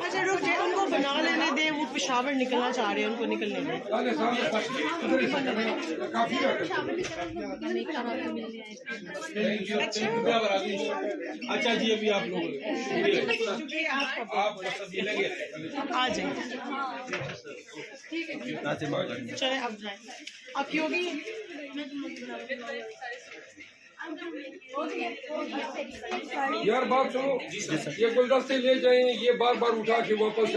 अच्छा रुक जाए, उनको बना लेने दे, वो पेशावर निकलना चाह रहे हैं, उनको निकलने दे। अच्छा जी, अभी आप लोग आ जाए, चले अब जाए, आप योगी यार बात सुनो, ये गुलदस्ते ले जाएं, ये बार बार उठा के वापस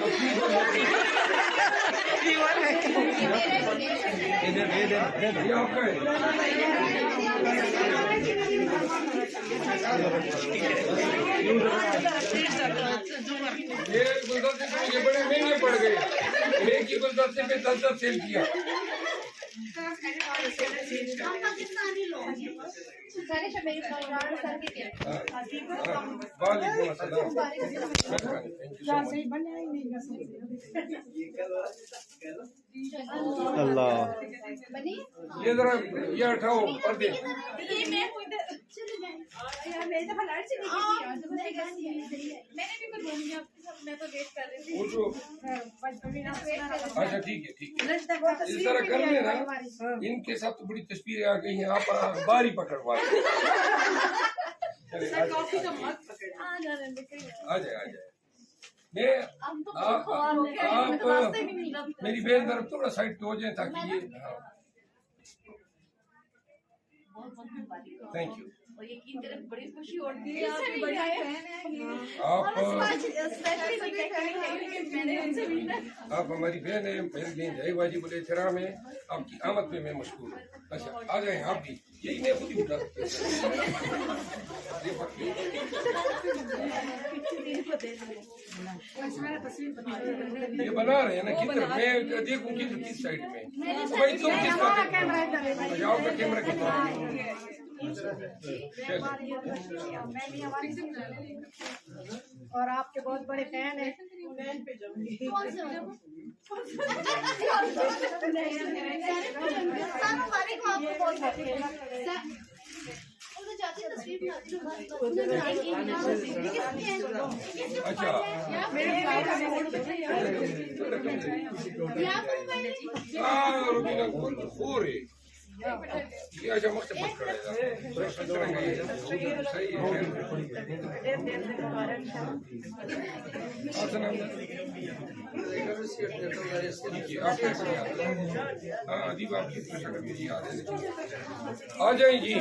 ये गुलदस्ते तो ये बड़े महंगे पड़ गए, एक ही गुलदस्ते पे 10-10 सेल किया। अल्लाह, ये जरा ये उठाओ पर्दे। मैं तो वेट कर रही थी। अच्छा ठीक है, ठीक है, इस तरह कर लेना। इनके साथ तो बड़ी तस्वीरें आ गई हैं, आप बारी पकड़वा आ जाए। मैं आप मेरी बहन तरफ थोड़ा साइड पे हो जाए ताकि ये। Thank you. और यकीन करें बड़ी खुशी होती है, आप हमारी बहन है, पहले दिन जय वाजी बोले एहतराम है, आपकी आमद पे मैं मशहूर हूँ। अच्छा आ जाए आप भी, यही मैं खुद ही उठा सकते ये बना रहे हैं ना, किधर मैं देखूं किधर किस साइड में भाई, तुम किस का कैमरा कितना। और आपके बहुत बड़े फैन हैं, फैन पे जाऊंगी। अच्छा ये अच्छा मकसद मत करेगा, सही है। आ जाए जी।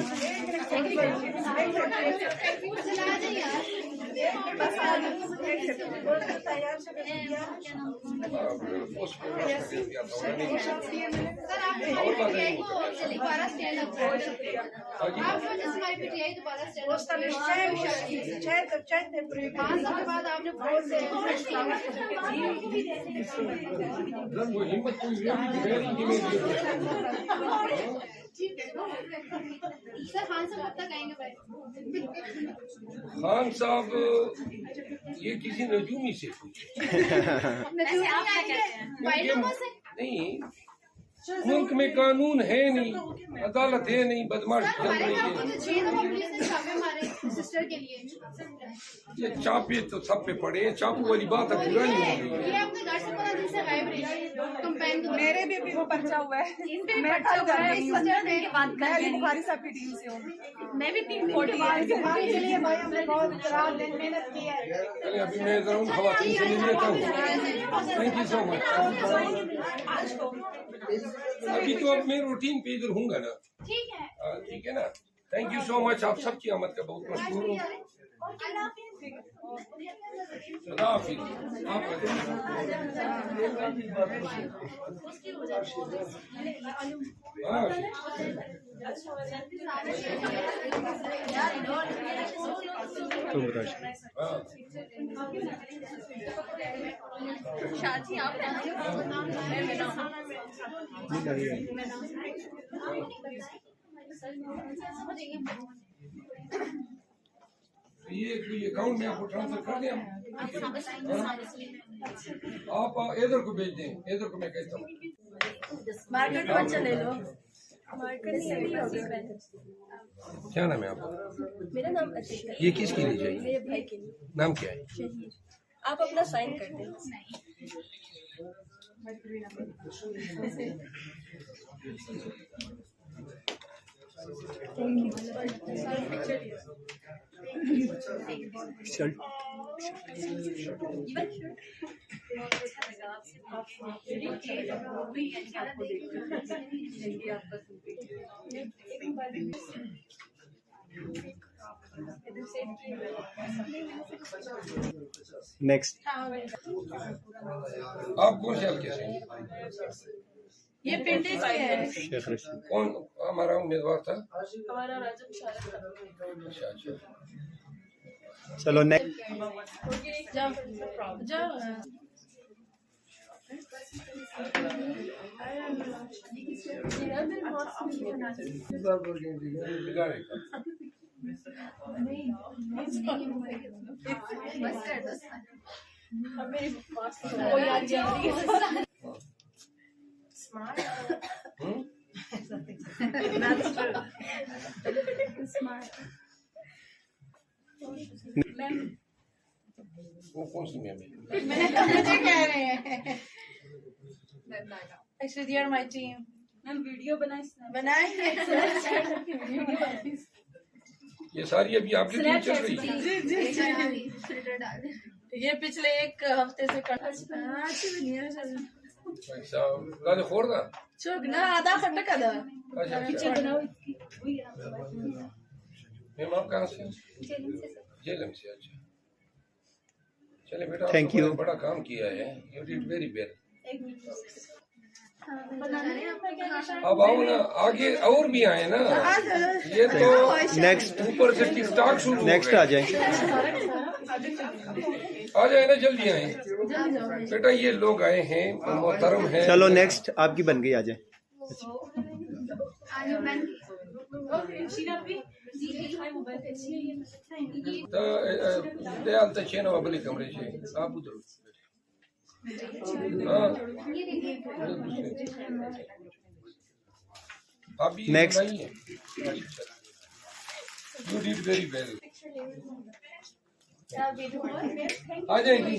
खान साहब ये किसी नजूमी से पूछे। नहीं, मुल्क में कानून है नहीं, अदालत है नहीं, बदमाश चल रही है। ये चापे तो सब पे पड़े, चापू वाली बात अब पुरानी हो गई। मेरे भी अभी वो पर्चा हुआ है, मैं बुखारी साहब की टीम से हूँ। मैं भी 340 मेहनत की है। अभी मैं जरूर ख्वातीन से मिल लेता हूँ। Thank you so much. अभी तो अब मैं रूटीन पे इधर हूँगा ना, ठीक है ना। थैंक यू सो मच, आप सबकी आमद का बहुत मशहूर हूँ। शादी आप ये अकाउंट में आपको ट्रांसफर कर दें, आप इधर को भेज दें, इधर को मैं कहता हूँ मार्केट में ले लो। क्या नाम है आपका? मेरा नाम अतिक है। ये किसके लिए चाहिए? मेरे भाई के लिए। नाम क्या है? शहीर। आप अपना साइन कर दें। नेक्स्ट आप कौन से हल्के से? ये पिंडी से है। शेख रशीद। कौन हमारा उम्मीदवार था? हमारा राजा मुशारफ था। अच्छा अच्छा। चलो नेक्स्ट। वो कौन सी मैम है? मुझे कह रहे हैं। Actually, they are my team. Ma'am video बनाएंगे। ये सारी अभी आपकी टीम चल रही है? ये पिछले एक हफ्ते से अच्छा, राजा फोड़ था? चुप ना आधा खट्टा कदा। अच्छा अच्छा। मैम आप कहाँ से? जेलम से। अच्छा चले बेटा, Thank आपने you. बड़ा काम किया है। You did very well. अब आओ ना आगे, और भी आए ना। ये तो नेक्स्ट ऊपर से टिकटॉक शुरू हो नेक्स्ट गए। आ जाए। आ जाए ना, जल्दी आए बेटा। ये लोग आए हैं, मोहतरम है। चलो नेक्स्ट आपकी बन गई, आ जाए। तो दयाल तो छे ना बली कमरे से आप उधर। हाँ अभी Next. You did very well. आ जाएंगी।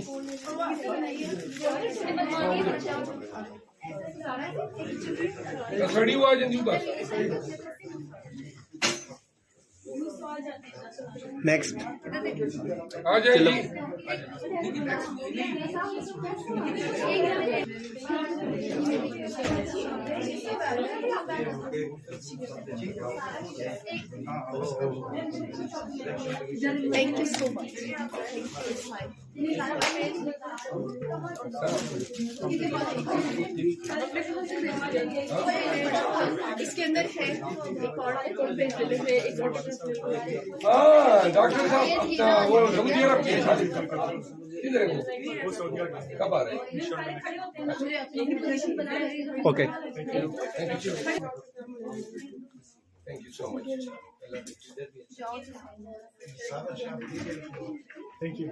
सड़ी हुआ जंदी बस। नेक्स्ट आ जाएगी। Thank you so much. इसके अंदर है एक और हाँ डॉक्टर साहब, अपना वो सऊदी अरब के किधर है वो? कब आ रहे हैं? Okay. Thank you so much. Thank you.